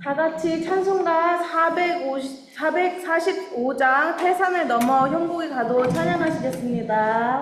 다 같이 찬송가 445장 태산을 넘어 형국에 가도 찬양하시겠습니다.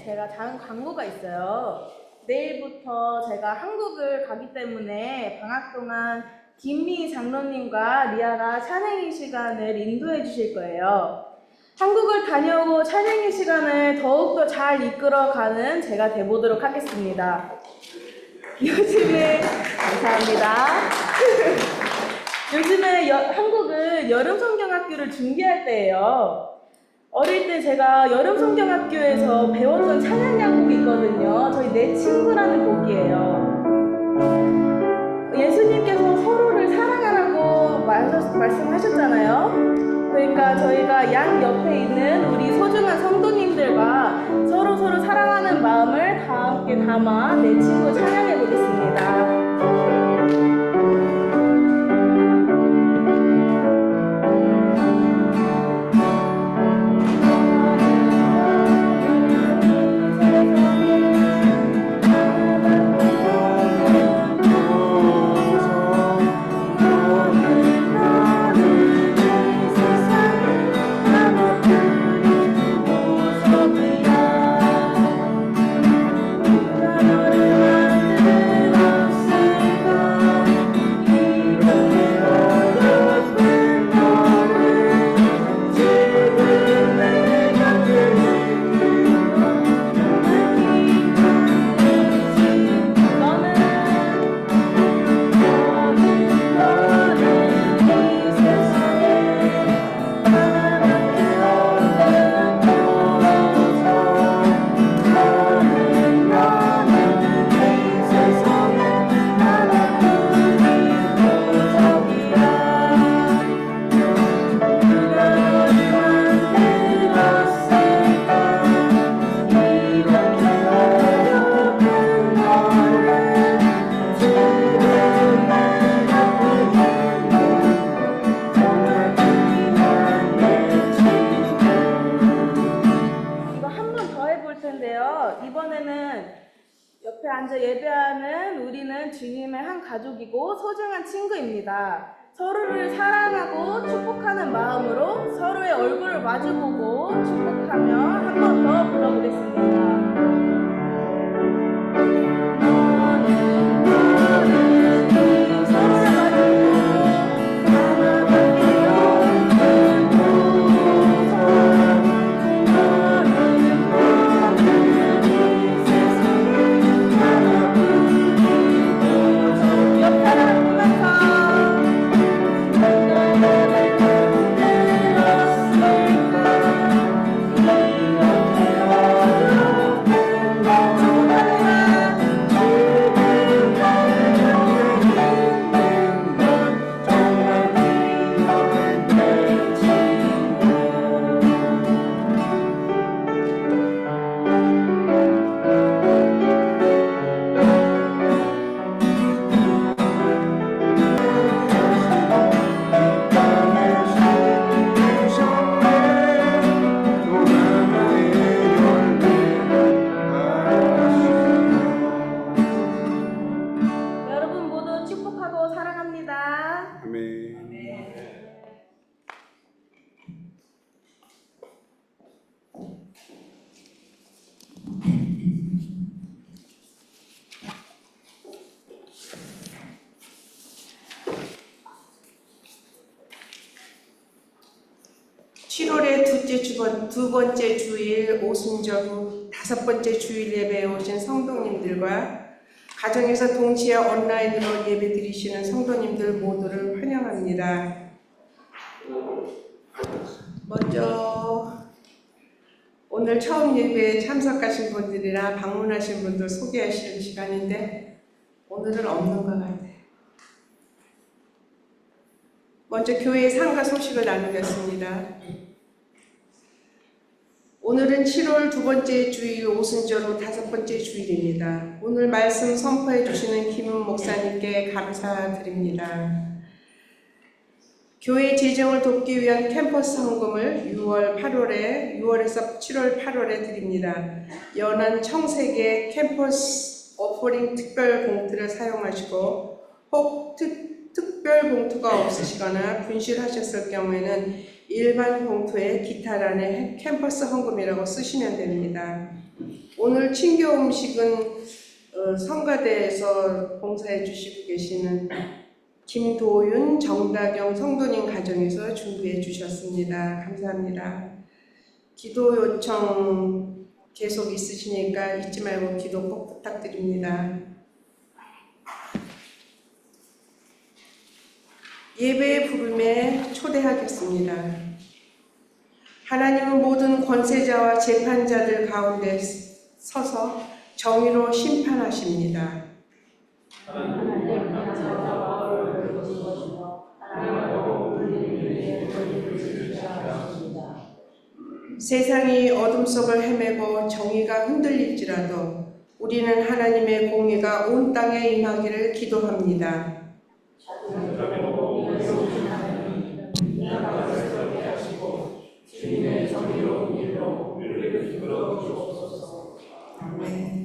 제가 작은 광고가 있어요. 내일부터 제가 한국을 가기 때문에 방학 동안 김미 장로님과 리아가 찬양의 시간을 인도해 주실 거예요. 한국을 다녀오고 찬양의 시간을 더욱더 잘 이끌어가는 제가 돼보도록 하겠습니다. 요즘에 감사합니다. 요즘에 한국은 여름성경학교를 준비할 때예요. 어릴 때 제가 여름성경학교에서 배웠던 찬양야곡이 있거든요. 저희 내 친구라는 곡이에요. 예수님께서 서로를 사랑하라고 말씀하셨잖아요. 그러니까 저희가 양 옆에 있는 우리 소중한 성도님들과 서로 사랑하는 마음을 다 함께 담아 내 친구 찬양해 보겠습니다. 예배하는 우리는 주님의 한 가족이고 소중한 친구입니다. 서로를 사랑하고 축복하는 마음으로 서로의 얼굴을 마주보고 축복하며 한 번 더 불러보겠습니다. 서로를 마주보고 아멘. 두 번째 주일 오순절 후 다섯 번째 주일 예배에 오신 성도님들과 가정에서 동시에 온라인으로 예배 드리시는 성도님들 모두를 환영합니다. 먼저 오늘 처음 예배에 참석하신 분들이나 방문하신 분들 소개하시는 시간인데 오늘은 없는 것 같아요. 먼저 교회 상가 소식을 나누겠습니다. 오늘은 7월 두 번째 주일 오순절 후 다섯 번째 주일입니다. 오늘 말씀 선포해 주시는 김은 목사님께 감사드립니다. 교회 재정을 돕기 위한 캠퍼스 헌금을 6월에서 7월 8월에 드립니다. 연한 청색의 캠퍼스 오퍼링 특별 봉투를 사용하시고 혹 특별 봉투가 없으시거나 분실하셨을 경우에는 일반 봉투에 기타란에 캠퍼스 헌금이라고 쓰시면 됩니다. 오늘 친교 음식은 성가대에서 봉사해 주시고 계시는 김도윤, 정다경 성도님 가정에서 준비해 주셨습니다. 감사합니다. 기도 요청 계속 있으시니까 잊지 말고 기도 꼭 부탁드립니다. 예배의 부름에 초대하겠습니다. 하나님은 모든 권세자와 재판자들 가운데 서서 정의로 심판하십니다. 세상이 어둠 속을 헤매고 정의가 흔들릴지라도 우리는 하나님의 공의가 온 땅에 임하기를 기도합니다. 주님의 정의로운 일로 우리를 이끌어 주옵소서. 아멘.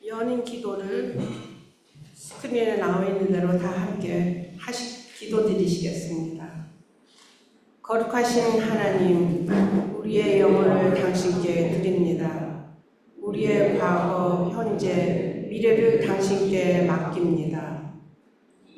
연인 기도를 스크린에 나와 있는 대로 다 함께 기도 드리시겠습니다. 거룩하신 하나님, 우리의 영혼을 당신께 드립니다. 우리의 과거, 현재, 미래를 당신께 맡깁니다.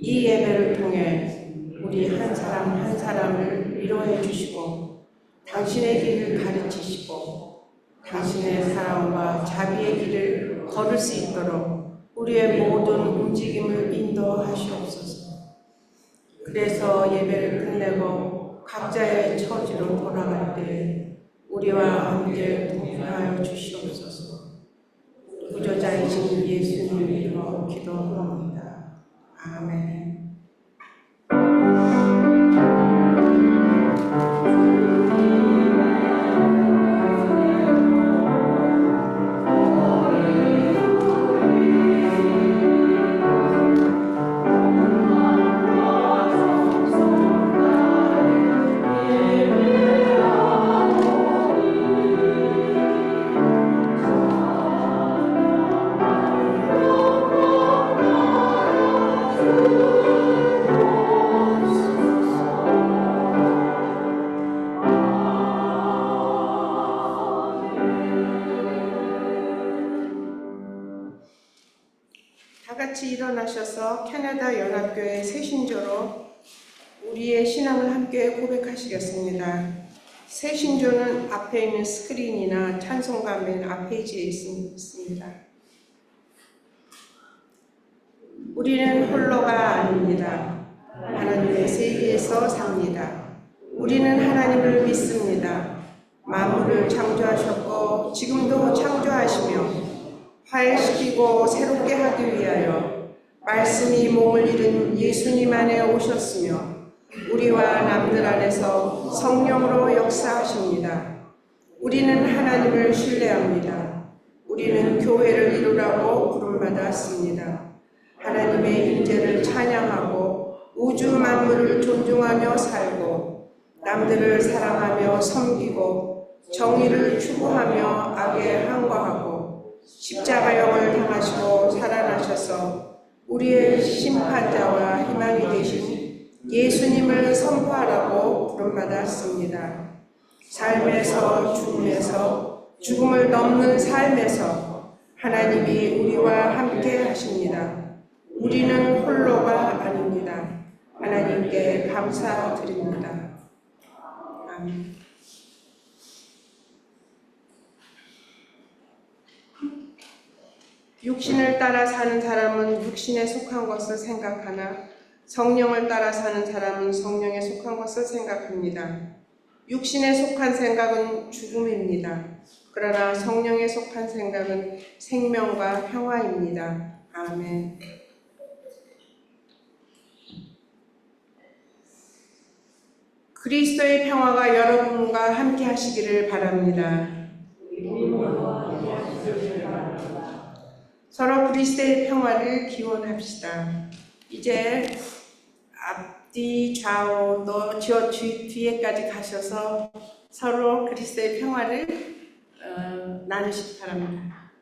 이 예배를 통해 우리 한 사람 한 사람을 위로해 주시고 당신의 길을 가르치시고 당신의 사랑과 자비의 길을 걸을 수 있도록 우리의 모든 움직임을 인도하시옵소서. 그래서 예배를 끝내고 각자의 처지로 돌아갈 때 우리와 함께 동행하여 주시옵소서. 구조자이신 예수님 이름으로 기도합니다. 아멘. 다 같이 일어나셔서 캐나다 연합교회 새신조로 우리의 신앙을 함께 고백하시겠습니다. 새신조는 앞에 있는 스크린이나 찬송가 맨 앞페이지에 있습니다. 우리는 홀로가 아닙니다. 하나님의 세계에서 삽니다. 우리는 하나님을 믿습니다. 만물을 창조하셨고 지금도 창조하시며 화해시키고 새롭게 하기 위하여 말씀이 몸을 이룬 예수님 안에 오셨으며 우리와 남들 안에서 성령으로 역사하십니다. 우리는 하나님을 신뢰합니다. 우리는 교회를 이루라고 부름받았습니다. 하나님의 임재를 찬양하고 우주 만물을 존중하며 살고 남들을 사랑하며 섬기고 정의를 추구하며 악에 항거하고 십자가형을 당하시고 살아나셔서 우리의 심판자와 희망이 되신 예수님을 선포하라고 부름받았습니다. 삶에서 죽음에서 죽음을 넘는 삶에서 하나님이 우리와 함께 하십니다. 우리는 홀로가 아닙니다. 하나님께 감사드립니다. 아멘. 육신을 따라 사는 사람은 육신에 속한 것을 생각하나 성령을 따라 사는 사람은 성령에 속한 것을 생각합니다. 육신에 속한 생각은 죽음입니다. 그러나 성령에 속한 생각은 생명과 평화입니다. 아멘. 그리스도의 평화가 여러분과 함께 하시기를 바랍니다. 서로 그리스도의 평화를 기원합시다. 이제 앞뒤 좌우 또 저 뒤에까지 가셔서 서로 그리스도의 평화를 나누시기 바랍니다.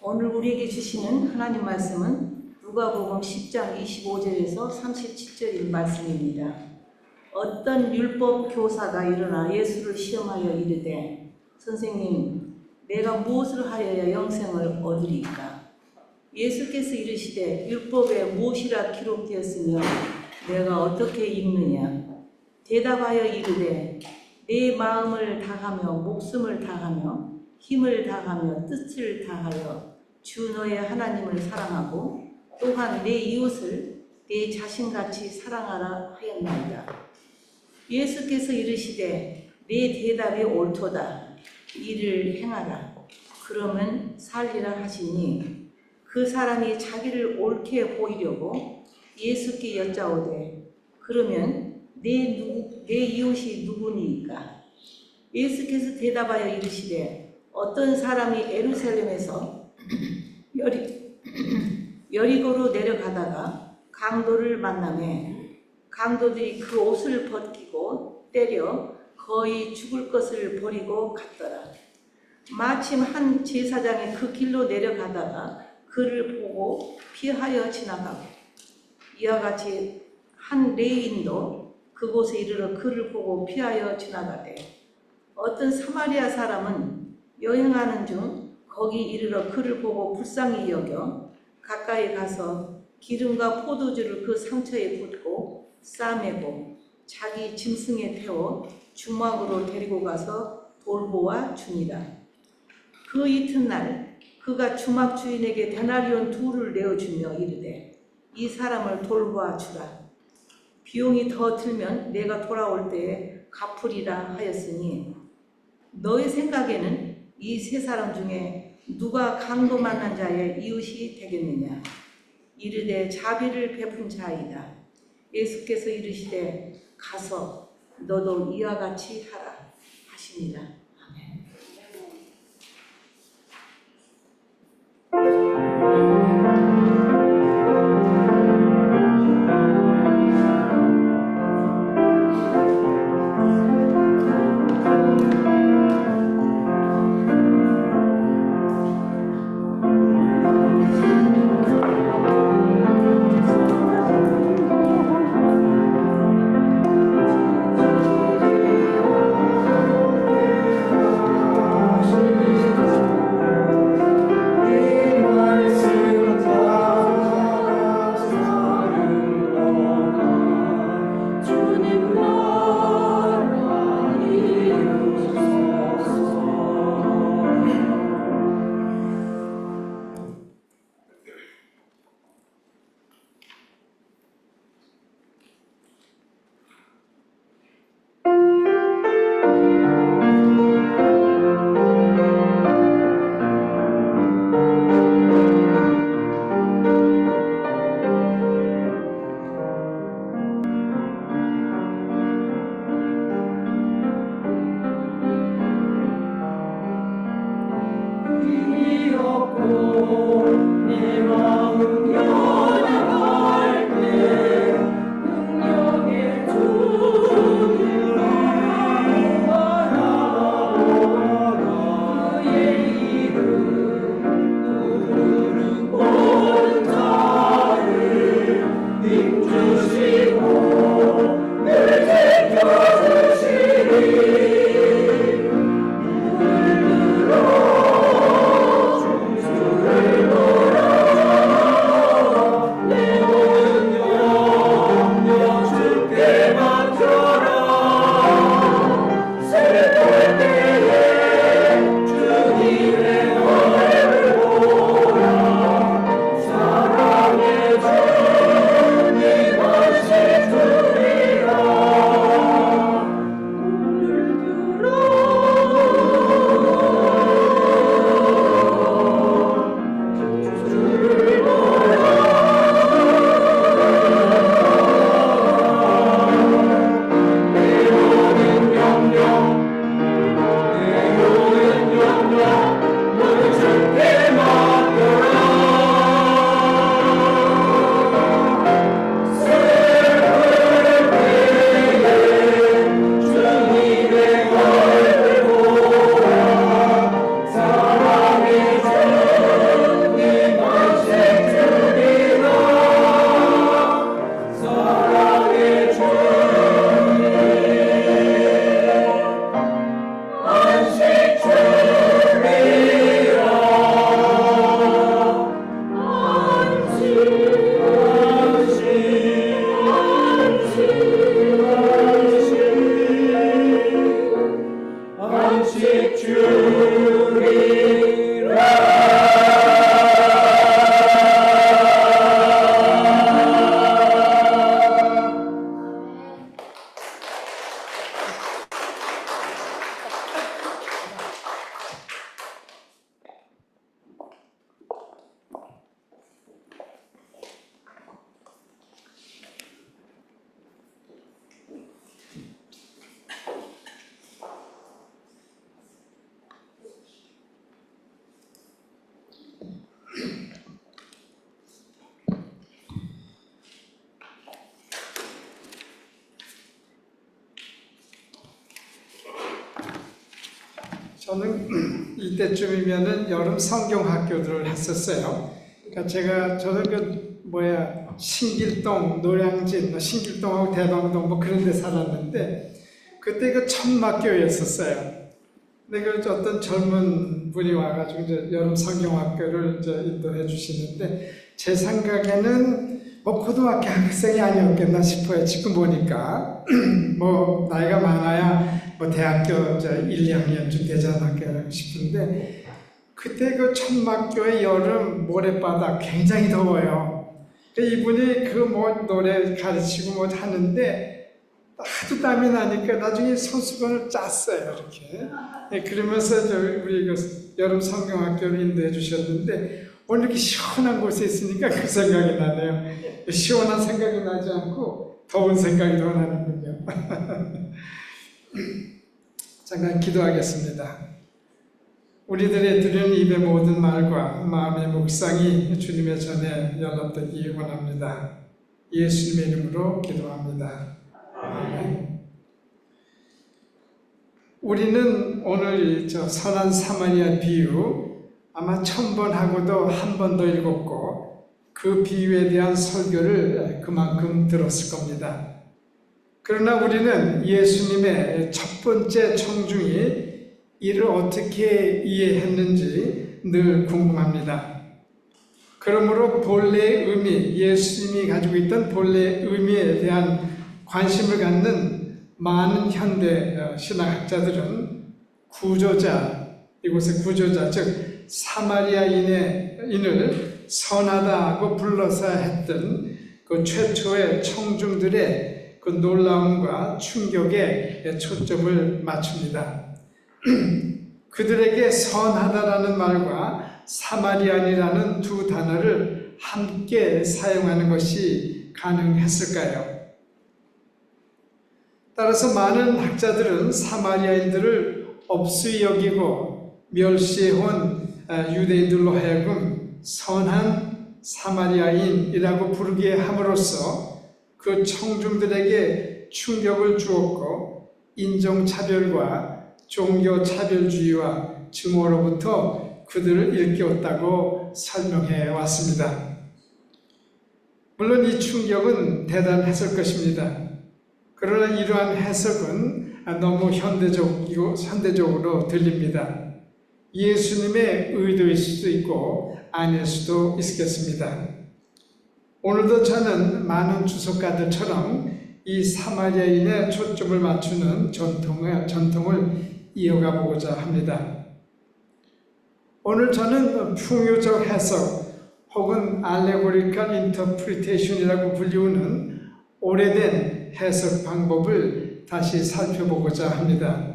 오늘 우리에게 주시는 하나님 말씀은 누가복음 10장 25절에서 37절인 말씀입니다. 어떤 율법 교사가 일어나 예수를 시험하여 이르되 선생님 내가 무엇을 하여야 영생을 얻으리까? 예수께서 이르시되 율법에 무엇이라 기록되었으며 내가 어떻게 읽느냐? 대답하여 이르되 내 마음을 다하며 목숨을 다하며 힘을 다하며 뜻을 다하여 주 너의 하나님을 사랑하고 또한 내 이웃을 내 자신같이 사랑하라 하였나이다. 예수께서 이르시되 내 대답이 옳도다. 이를 행하라. 그러면 살리라 하시니 그 사람이 자기를 옳게 보이려고 예수께 여짜오되 그러면 내 이웃이 누구니까? 예수께서 대답하여 이르시되 어떤 사람이 예루살렘에서 여리고로 내려가다가 강도를 만나매 강도들이 그 옷을 벗기고 때려 거의 죽을 것을 버리고 갔더라. 마침 한 제사장이 그 길로 내려가다가 그를 보고 피하여 지나가고 이와 같이 한 레위인도 그곳에 이르러 그를 보고 피하여 지나가되 어떤 사마리아 사람은 여행하는 중 거기 이르러 그를 보고 불쌍히 여겨 가까이 가서 기름과 포도주를 그 상처에 붓고 싸매고 자기 짐승에 태워 주막으로 데리고 가서 돌보아 주니라. 그 이튿날 그가 주막 주인에게 데나리온 2를 내어주며 이르되 이 사람을 돌보아 주라. 비용이 더 들면 내가 돌아올 때에 갚으리라 하였으니 너의 생각에는 이 3사람 중에 누가 강도 만난 자의 이웃이 되겠느냐? 이르되 자비를 베푼 자이다. 예수께서 이르시되 가서 너도 이와 같이 하라 하시니라. 아멘. 일찍 주리라. 저는 이때쯤이면은 여름 성경 학교들을 했었어요. 그러니까 저는 신길동, 노량진, 신길동하고 대방동 그런 데 살았는데 그때 그 천막교였었어요. 근데 그 어떤 젊은 분이 와가지고 이제 여름 성경 학교를 이제 인도해 주시는데 제 생각에는 고등학교 학생이 아니었겠나 싶어요. 지금 보니까 나이가 많아야 대학교 이제 1, 2학년쯤 되지 않았겠나 싶은데 그때 그 천막교의 여름 모래바닥 굉장히 더워요. 이분이 노래 가르치고 하는데 하도 땀이 나니까 나중에 손수건을 짰어요, 이렇게. 그러면서 우리 여름 성경학교를 인도해 주셨는데 오늘 이렇게 시원한 곳에 있으니까 그 생각이 나네요. 시원한 생각이 나지 않고 더운 생각이 더 나는군요. 잠깐 기도하겠습니다. 우리들의 드리는 입의 모든 말과 마음의 묵상이 주님의 전에 연합되기 원합니다. 예수님의 이름으로 기도합니다. 아멘. 우리는 오늘 선한 사마리아 비유 아마 1000번 하고도 한 번 더 읽었고 그 비유에 대한 설교를 그만큼 들었을 겁니다. 그러나 우리는 예수님의 첫 번째 청중이 이를 어떻게 이해했는지 늘 궁금합니다. 그러므로 본래의 의미, 예수님이 가지고 있던 본래의 의미에 대한 관심을 갖는 많은 현대 신학학자들은 이곳의 구조자, 즉 사마리아인을 선하다고 불러서 했던 그 최초의 청중들의 그 놀라움과 충격에 초점을 맞춥니다. 그들에게 선하다라는 말과 사마리안이라는 두 단어를 함께 사용하는 것이 가능했을까요? 따라서 많은 학자들은 사마리아인들을 업수히 여기고 멸시해온 유대인들로 하여금 선한 사마리아인이라고 부르게 함으로써 그 청중들에게 충격을 주었고 인종차별과 종교차별주의와 증오로부터 그들을 일깨웠다고 설명해 왔습니다. 물론 이 충격은 대단했을 것입니다. 그러나 이러한 해석은 너무 현대적으로 들립니다. 예수님의 의도일 수도 있고 아닐 수도 있겠습니다. 오늘도 저는 많은 주석가들처럼 이 사마리아인의 초점을 맞추는 전통을 이어가 보고자 합니다. 오늘 저는 풍요적 해석 혹은 알레고리컬 인터프리테이션이라고 불리우는 오래된 해석 방법을 다시 살펴보고자 합니다.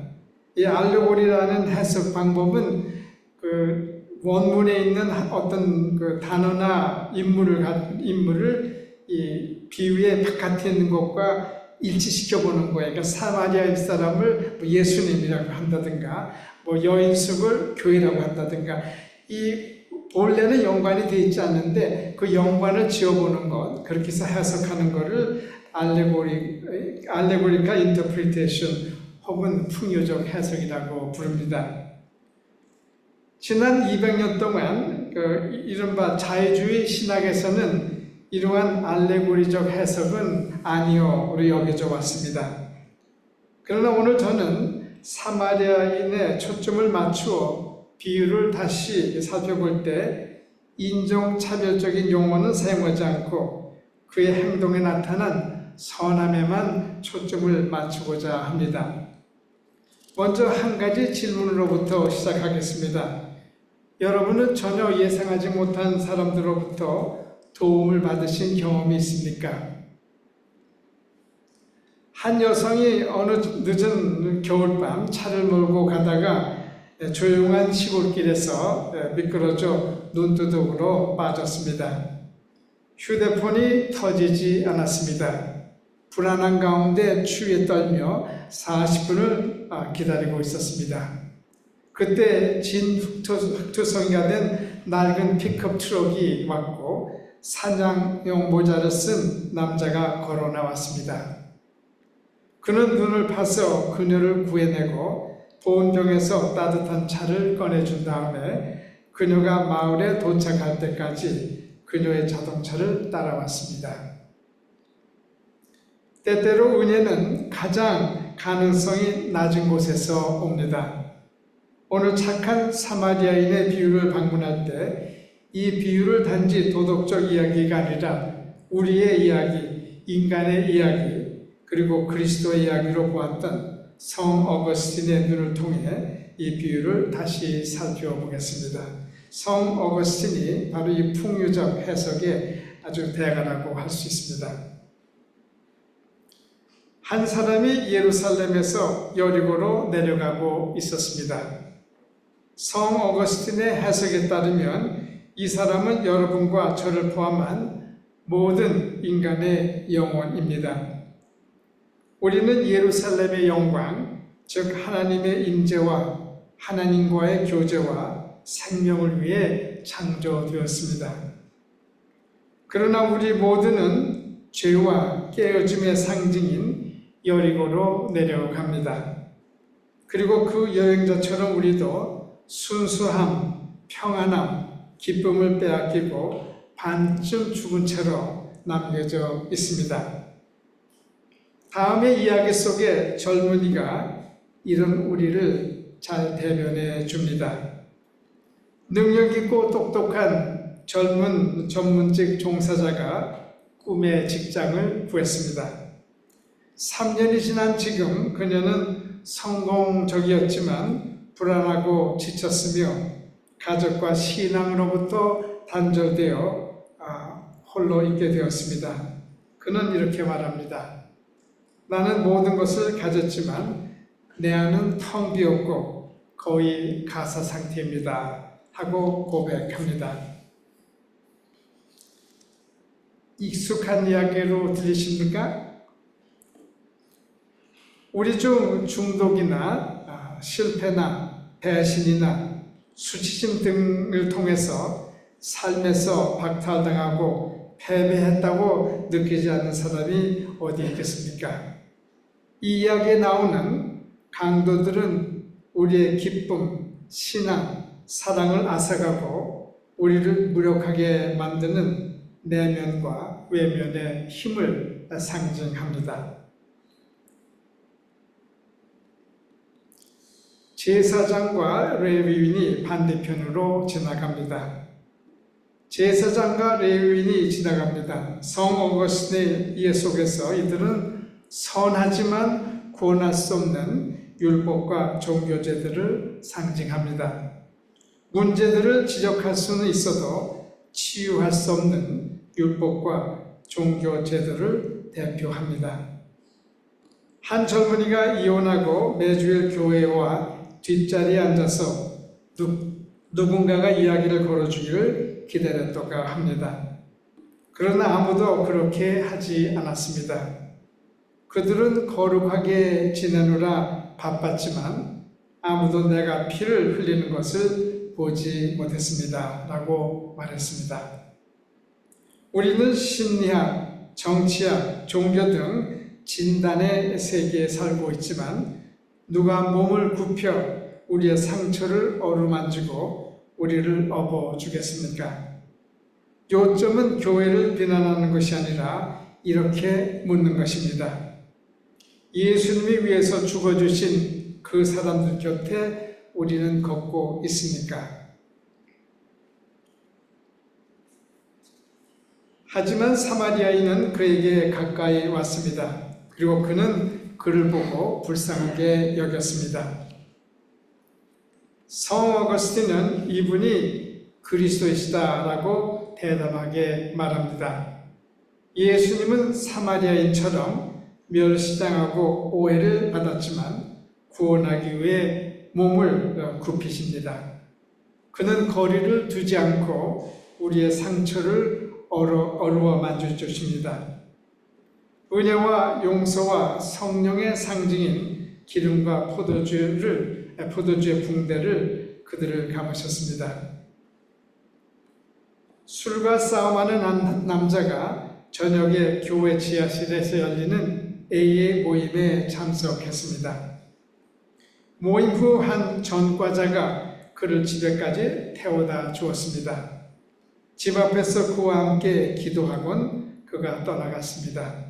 이 알레고리라는 해석 방법은 그 원문에 있는 어떤 그 단어나 인물을 이 비유의 바깥에 있는 것과 일치시켜 보는 거예요. 그러니까 사마리아 사람을 예수님이라고 한다든가, 여인숙을 교회라고 한다든가, 이 본래는 연관이 되어 있지 않는데 그 연관을 지어보는 것, 그렇게 해서 해석하는 것을 알레고리컬 인터프리테이션 혹은 풍요적 해석이라고 부릅니다. 지난 200년 동안 이른바 자유주의 신학에서는 이러한 알레고리적 해석은 아니오로 여겨져 왔습니다. 그러나 오늘 저는 사마리아인의 초점을 맞추어 비유를 다시 살펴볼 때 인종차별적인 용어는 사용하지 않고 그의 행동에 나타난 선함에만 초점을 맞추고자 합니다. 먼저 한 가지 질문으로부터 시작하겠습니다. 여러분은 전혀 예상하지 못한 사람들로부터 도움을 받으신 경험이 있습니까? 한 여성이 어느 늦은 겨울밤 차를 몰고 가다가 조용한 시골길에서 미끄러져 눈두둑으로 빠졌습니다. 휴대폰이 터지지 않았습니다. 불안한 가운데 추위에 떨며 40분을 기다리고 있었습니다. 그때 진 흑투성이가 된 낡은 픽업 트럭이 왔고 사냥용 모자를 쓴 남자가 걸어 나왔습니다. 그는 눈을 파서 그녀를 구해내고 보온병에서 따뜻한 차를 꺼내준 다음에 그녀가 마을에 도착할 때까지 그녀의 자동차를 따라왔습니다. 때때로 은혜는 가장 가능성이 낮은 곳에서 옵니다. 오늘 착한 사마리아인의 비유를 방문할 때 이 비유를 단지 도덕적 이야기가 아니라 우리의 이야기, 인간의 이야기, 그리고 그리스도의 이야기로 보았던 성 어거스틴의 눈을 통해 이 비유를 다시 살펴보겠습니다. 성 어거스틴이 바로 이 풍유적 해석의 아주 대가라고 할 수 있습니다. 한 사람이 예루살렘에서 여리고로 내려가고 있었습니다. 성 어거스틴의 해석에 따르면 이 사람은 여러분과 저를 포함한 모든 인간의 영혼입니다. 우리는 예루살렘의 영광, 즉 하나님의 임재와 하나님과의 교제와 생명을 위해 창조되었습니다. 그러나 우리 모두는 죄와 깨어짐의 상징인 여리고로 내려갑니다. 그리고 그 여행자처럼 우리도 순수함, 평안함, 기쁨을 빼앗기고 반쯤 죽은 채로 남겨져 있습니다. 다음의 이야기 속에 젊은이가 이런 우리를 잘 대변해 줍니다. 능력 있고 똑똑한 젊은 전문직 종사자가 꿈의 직장을 구했습니다. 3년이 지난 지금 그녀는 성공적이었지만 불안하고 지쳤으며 가족과 신앙으로부터 단절되어 홀로 있게 되었습니다. 그는 이렇게 말합니다. 나는 모든 것을 가졌지만 내 안은 텅 비었고 거의 가사 상태입니다. 하고 고백합니다. 익숙한 이야기로 들리십니까? 우리 중 중독이나 실패나 배신이나 수치심 등을 통해서 삶에서 박탈당하고 패배했다고 느끼지 않는 사람이 어디 있겠습니까? 이 이야기에 나오는 강도들은 우리의 기쁨, 신앙, 사랑을 앗아가고 우리를 무력하게 만드는 내면과 외면의 힘을 상징합니다. 제사장과 레위인이 반대편으로 지나갑니다. 제사장과 레위인이 지나갑니다. 성 어거스틴의 이해 속에서 이들은 선하지만 구원할 수 없는 율법과 종교제들을 상징합니다. 문제들을 지적할 수는 있어도 치유할 수 없는 율법과 종교제들을 대표합니다. 한 젊은이가 이혼하고 매주일 교회에 와 뒷자리에 앉아서 누군가가 이야기를 걸어주기를 기다렸다고 합니다. 그러나 아무도 그렇게 하지 않았습니다. 그들은 거룩하게 지내느라 바빴지만 아무도 내가 피를 흘리는 것을 보지 못했습니다. 라고 말했습니다. 우리는 심리학, 정치학, 종교 등 진단의 세계에 살고 있지만 누가 몸을 굽혀 우리의 상처를 어루만지고 우리를 업어주겠습니까? 요점은 교회를 비난하는 것이 아니라 이렇게 묻는 것입니다. 예수님이 위해서 죽어주신 그 사람들 곁에 우리는 걷고 있습니까? 하지만 사마리아인은 그에게 가까이 왔습니다. 그리고 그는 그를 보고 불쌍하게 여겼습니다. 성 어거스틴은 이분이 그리스도이시다라고 대담하게 말합니다. 예수님은 사마리아인처럼 멸시당하고 오해를 받았지만 구원하기 위해 몸을 굽히십니다. 그는 거리를 두지 않고 우리의 상처를 어루어 만져주십니다. 은혜와 용서와 성령의 상징인 기름과 포도주의 붕대를 그들을 감으셨습니다. 술과 싸움하는 남자가 저녁에 교회 지하실에서 열리는 AA 모임에 참석했습니다. 모임 후 한 전과자가 그를 집에까지 태워다 주었습니다. 집 앞에서 그와 함께 기도하곤 그가 떠나갔습니다.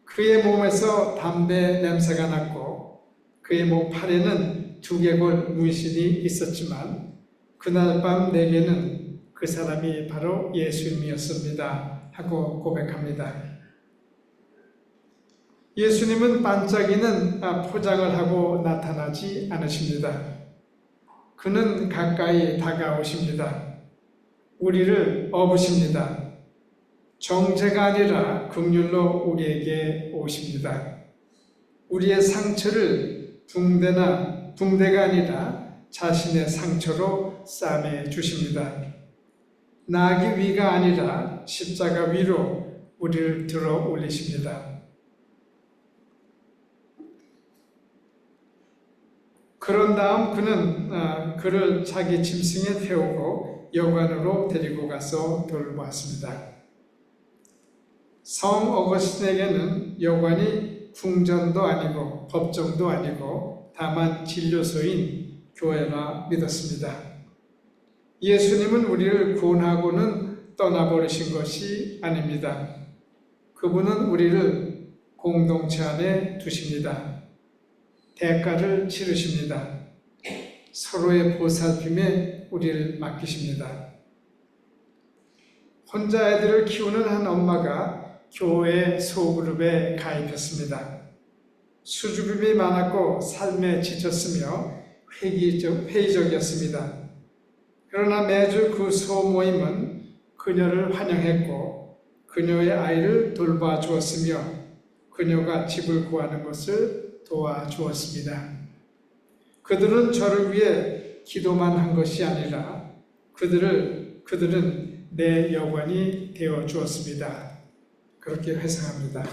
그의 몸에서 담배 냄새가 났고 그의 몸 팔에는 두개골 문신이 있었지만 그날 밤 내게는 그 사람이 바로 예수님이었습니다 하고 고백합니다. 예수님은 반짝이는 포장을 하고 나타나지 않으십니다. 그는 가까이 다가오십니다. 우리를 업으십니다. 정죄가 아니라 긍휼로 우리에게 오십니다. 우리의 상처를 붕대가 아니라 자신의 상처로 싸매 주십니다. 나귀 위가 아니라 십자가 위로 우리를 들어 올리십니다. 그런 다음 그는 그를 자기 짐승에 태우고 여관으로 데리고 가서 돌보았습니다. 성 어거스틴에게는 여관이 궁전도 아니고 법정도 아니고 다만 진료소인 교회라 믿었습니다. 예수님은 우리를 구원하고는 떠나버리신 것이 아닙니다. 그분은 우리를 공동체 안에 두십니다. 대가를 치르십니다. 서로의 보살핌에 우리를 맡기십니다. 혼자 아이들을 키우는 한 엄마가 교회 소그룹에 가입했습니다. 수줍음이 많았고 삶에 지쳤으며 회의적이었습니다. 그러나 매주 그 소모임은 그녀를 환영했고 그녀의 아이를 돌봐주었으며 그녀가 집을 구하는 것을 도와주었습니다. 그들은 저를 위해 기도만 한 것이 아니라 그들은 내 여관이 되어 주었습니다. 그렇게 회상합니다.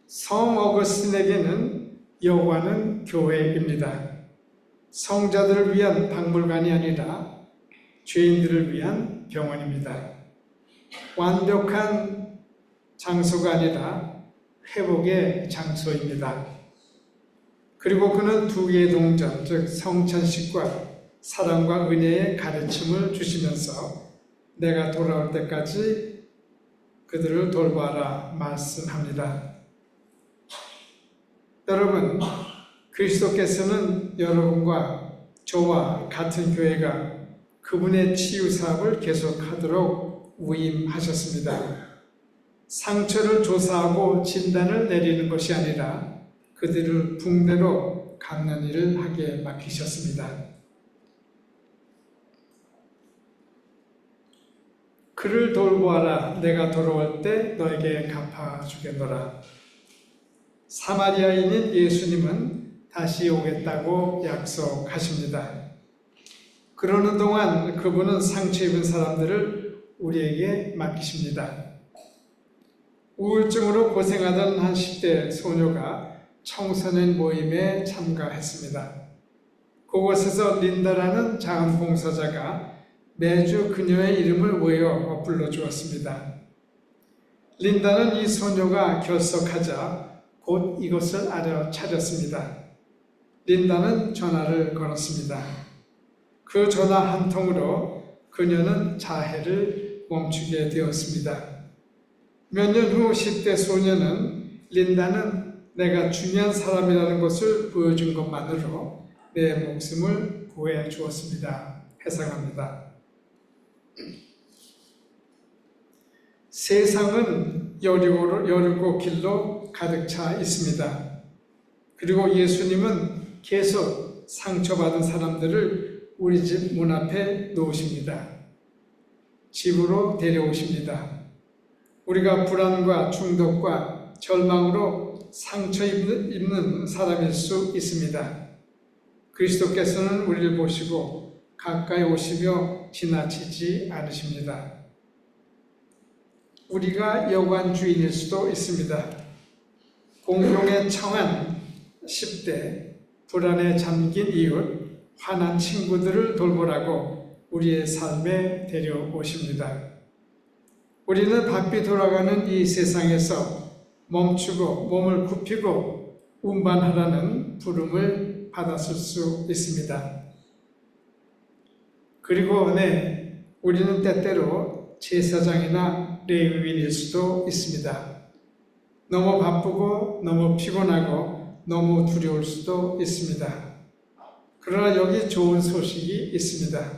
성 어거스틴에게는 여관은 교회입니다. 성자들을 위한 박물관이 아니라 죄인들을 위한 병원입니다. 완벽한 장소가 아니라 회복의 장소입니다. 그리고 그는 두 개의 동전, 즉 성찬식과 사랑과 은혜의 가르침을 주시면서 내가 돌아올 때까지 그들을 돌봐라 말씀합니다. 여러분, 그리스도께서는 여러분과 저와 같은 교회가 그분의 치유 사업을 계속하도록 위임하셨습니다. 상처를 조사하고 진단을 내리는 것이 아니라 그들을 붕대로 감는 일을 하게 맡기셨습니다. 그를 돌보아라. 내가 돌아올 때 너에게 갚아주겠노라. 사마리아인인 예수님은 다시 오겠다고 약속하십니다. 그러는 동안 그분은 상처 입은 사람들을 우리에게 맡기십니다. 우울증으로 고생하던 한 10대 소녀가 청소년 모임에 참가했습니다. 그곳에서 린다라는 자원봉사자가 매주 그녀의 이름을 외워 불러주었습니다. 린다는 이 소녀가 결석하자 곧 이것을 알아차렸습니다. 린다는 전화를 걸었습니다. 그 전화 한 통으로 그녀는 자해를 멈추게 되었습니다. 몇 년 후 10대 소녀는 린다는 내가 중요한 사람이라는 것을 보여준 것만으로 내 목숨을 구해 주었습니다. 회상합니다. 세상은 여리고 길로 가득 차 있습니다. 그리고 예수님은 계속 상처받은 사람들을 우리 집 문 앞에 놓으십니다. 집으로 데려오십니다. 우리가 불안과 중독과 절망으로 상처 입는 사람일 수 있습니다. 그리스도께서는 우리를 보시고 가까이 오시며 지나치지 않으십니다. 우리가 여관 주인일 수도 있습니다. 공경에 처한 10대, 불안에 잠긴 이웃, 화난 친구들을 돌보라고 우리의 삶에 데려오십니다. 우리는 바삐 돌아가는 이 세상에서 멈추고 몸을 굽히고 운반하라는 부름을 받았을 수 있습니다. 그리고 우리는 때때로 제사장이나 레위인일 수도 있습니다. 너무 바쁘고 너무 피곤하고 너무 두려울 수도 있습니다. 그러나 여기 좋은 소식이 있습니다.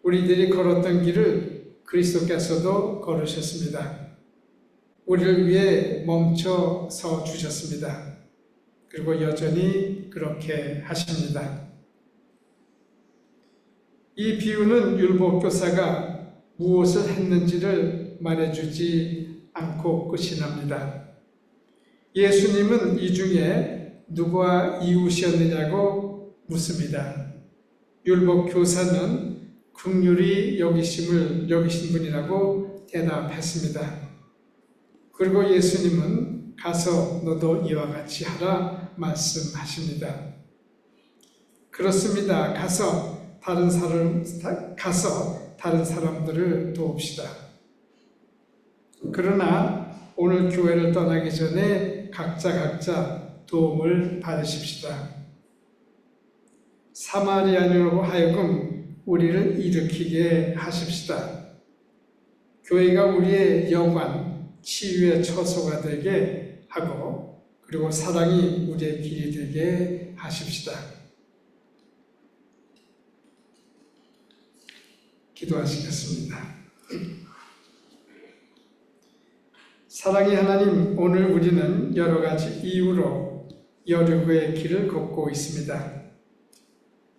우리들이 걸었던 길을 그리스도께서도 걸으셨습니다. 우리를 위해 멈춰 서 주셨습니다. 그리고 여전히 그렇게 하십니다. 이 비유는 율법교사가 무엇을 했는지를 말해주지 않고 끝이 납니다. 예수님은 이 중에 누가 이웃이었느냐고 묻습니다. 율법교사는 긍휼히 여기신 분이라고 대답했습니다. 그리고 예수님은 가서 너도 이와 같이 하라 말씀하십니다. 그렇습니다. 가서 다른 사람들을 도웁시다. 그러나 오늘 교회를 떠나기 전에 각자 도움을 받으십시다. 사마리아인으로 하여금 우리를 일으키게 하십시다. 교회가 우리의 여관, 치유의 처소가 되게 하고 그리고 사랑이 우리의 길이 되게 하십시다. 기도하시겠습니다. 사랑의 하나님, 오늘 우리는 여러 가지 이유로 여리고의 길을 걷고 있습니다.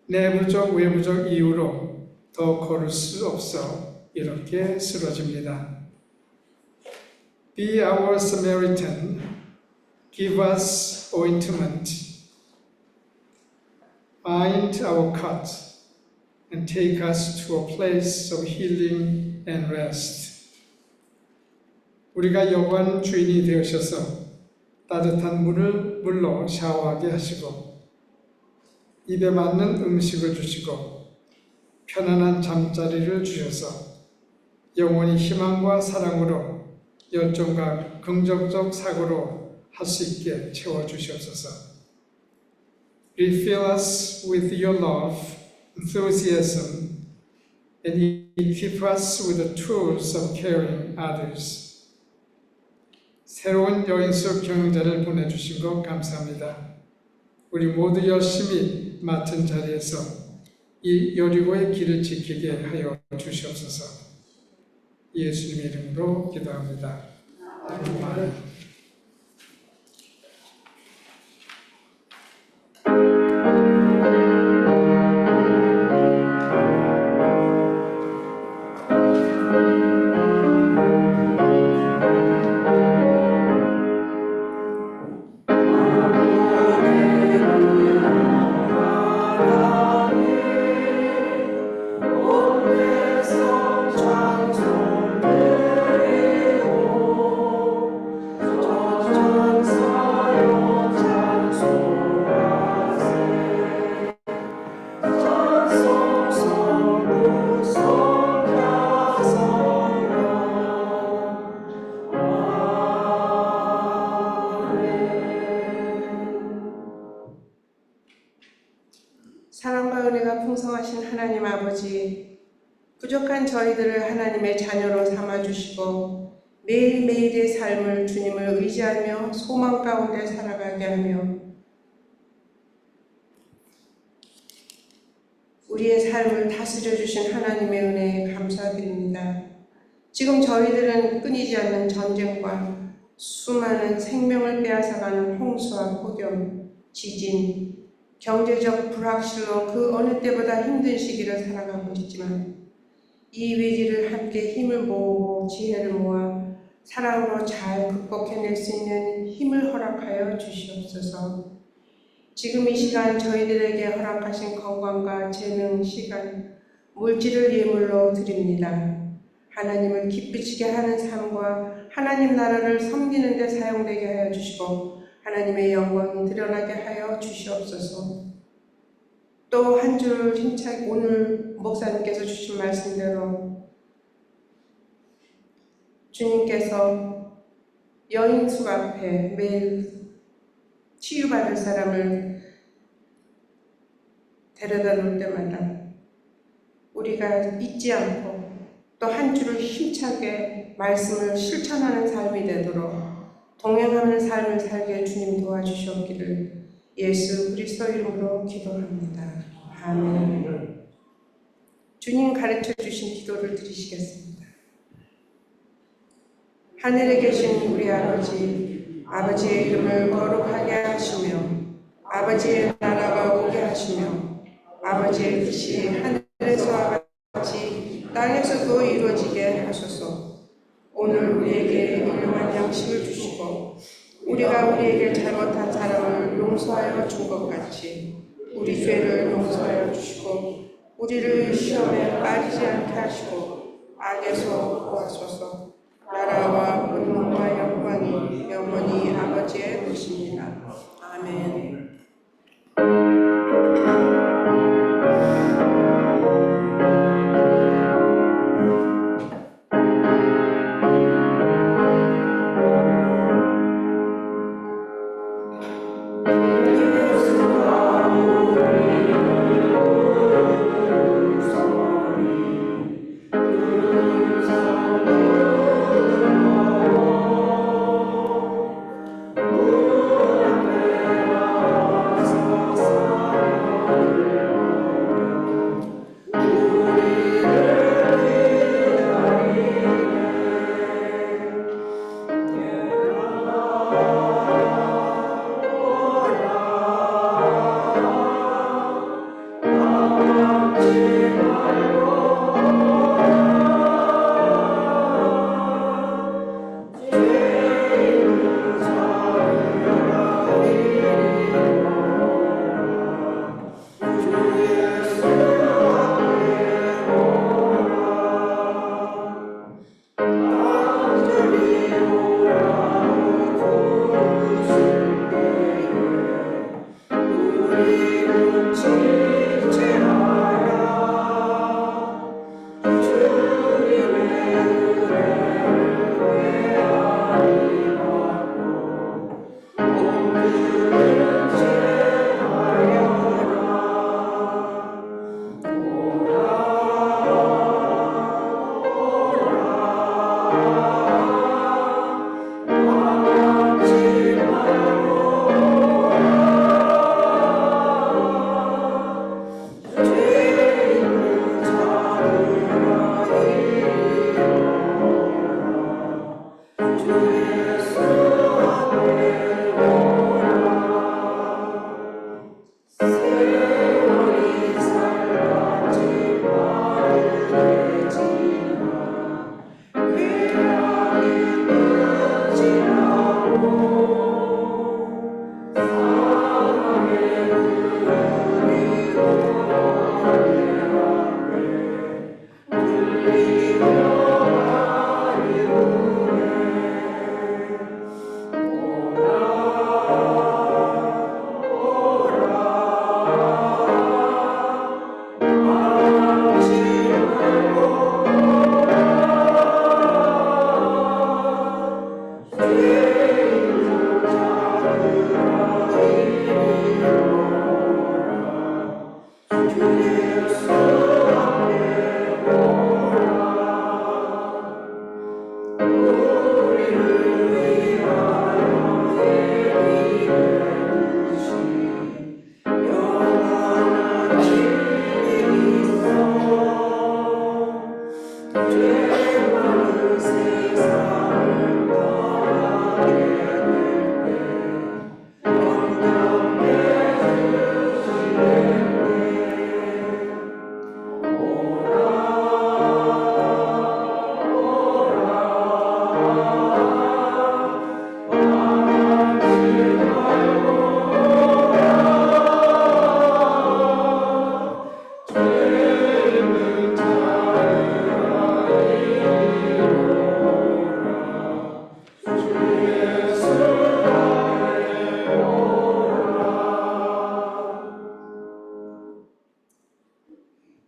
내부적 외부적 이유로 더 걸을 수 없어 이렇게 쓰러집니다. Be our Samaritan, give us ointment, bind our cut, and take us to a place of healing and rest. 우리가 여관 주인이 되어셔서 따뜻한 물로 샤워하게 하시고 입에 맞는 음식을 주시고 편안한 잠자리를 주셔서 영원히 희망과 사랑으로 열정과 긍정적 사고로 할 수 있게 채워주시옵소서. Refill us with your love, enthusiasm, and equip us with the tools of caring others. 새로운 여인숙 경영자를 보내주신 것 감사합니다. 우리 모두 열심히 맡은 자리에서 이 여리고의 길을 지키게 하여 주시옵소서. 예수님의 이름으로 기도합니다. 아멘. 사랑과 은혜가 풍성하신 하나님 아버지, 부족한 저희들을 하나님의 자녀로 삼아주시고 매일매일의 삶을 주님을 의지하며 소망 가운데 살아가게 하며 우리의 삶을 다스려 주신 하나님의 은혜에 감사드립니다. 지금 저희들은 끊이지 않는 전쟁과 수많은 생명을 빼앗아가는 홍수와 폭염, 지진, 경제적 불확실로 그 어느 때보다 힘든 시기를 살아가고 있지만 이 위기를 함께 힘을 모으고 지혜를 모아 사랑으로 잘 극복해낼 수 있는 힘을 허락하여 주시옵소서. 지금 이 시간 저희들에게 허락하신 건강과 재능, 시간, 물질을 예물로 드립니다. 하나님을 기쁘시게 하는 삶과 하나님 나라를 섬기는 데 사용되게 하여 주시고 하나님의 영광이 드러나게 하여 주시옵소서. 또 한 줄 힘차게 오늘 목사님께서 주신 말씀대로 주님께서 여인숙 앞에 매일 치유받을 사람을 데려다 놓을 때마다 우리가 잊지 않고 또 한 줄을 힘차게 말씀을 실천하는 삶이 되도록 동행하는 삶을 살게 주님 도와주시옵기를 예수 그리스도 이름으로 기도합니다. 아멘. 주님 가르쳐 주신 기도를 드리시겠습니다. 하늘에 계신 우리 아버지, 아버지의 이름을 거룩하게 하시며 아버지의 나라가 오게 하시며 아버지의 뜻이 하늘에서와 같이 땅에서도 이루어지게 하소서. 오늘 우리에게 일용할 양식을 주시고 우리가 우리에게 잘못한 사람을 용서하여 준 것 같이 우리 죄를 용서하여 주시고 우리를 시험에 빠지지 않게 하시고 악에서 구하소서. 나라와 권능과 영광이 영원히 아버지의 것입니다. 아멘.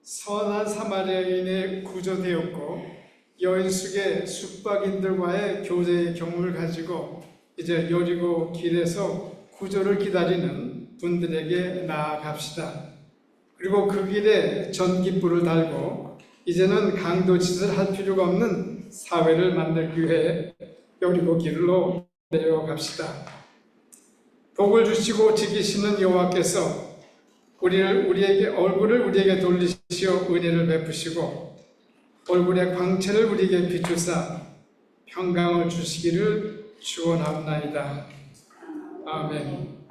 선한 사마리아인에 구조되었고 여인숙의 숙박인들과의 교제의 경험을 가지고 이제 여리고 길에서 구조를 기다리는 분들에게 나아갑시다. 그리고 그 길에 전깃불을 달고 이제는 강도짓을 할 필요가 없는 사회를 만들기 위해 여리고 길로 내려갑시다. 복을 주시고 지키시는 여호와께서 얼굴을 우리에게 돌리시어 은혜를 베푸시고 얼굴의 광채를 우리에게 비추사 평강을 주시기를 축원합나이다. 아멘.